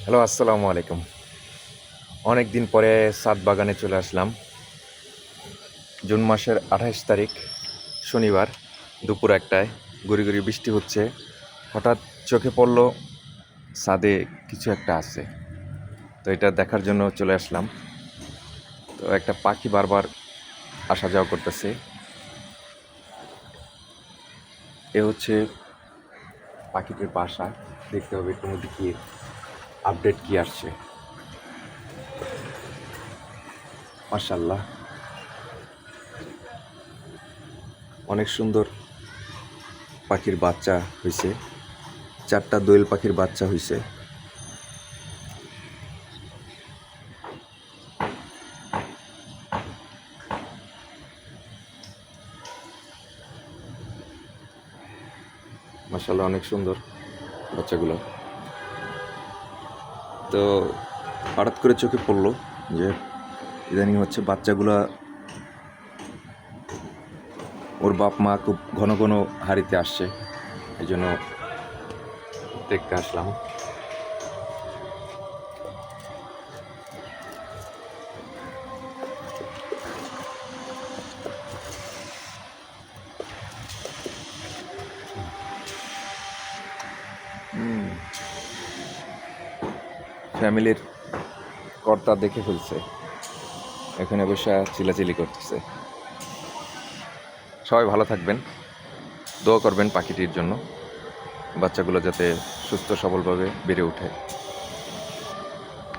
Hello, আসসালামু আলাইকুম। অনেক দিন পরে ছাদ বাগানে চলে আসলাম। জুন মাসের 28 তারিখ শনিবার দুপুর 1টায় গুড়ি গুড়ি বৃষ্টি হচ্ছে। হঠাৎ চোখে পড়ল ছাদে কিছু একটা আছে। তো এটা দেখার জন্য চলে আসলাম। তো একটা পাখি বারবার আসা যাওয়া করতেছে। এ হচ্ছে পাখিটির বাসা। দেখতে হবে একটু মধ্যে কি আপডেট কি আসছে। মাশাআল্লাহ, অনেক সুন্দর পাখির বাচ্চা হয়েছে। 4টা দোয়েল পাখির বাচ্চা হয়েছে। মাশাআল্লাহ, অনেক সুন্দর বাচ্চাগুলো। তো হঠাৎ করে চোখে পড়লো যে ইদানিং হচ্ছে বাচ্চাগুলা ওর বাপ মা খুব ঘন ঘন হাড়িতে আসছে, এই জন্য দেখতে আসলাম। ফ্যামিলির কর্তা দেখে ফেলছে, এখানে বসে চিল্লাচিল্লি করতেছে। সবাই ভালো থাকবেন, দোয়া করবেন পাখিটির জন্য, বাচ্চাগুলো যাতে সুস্থ সবলভাবে বেড়ে ওঠে।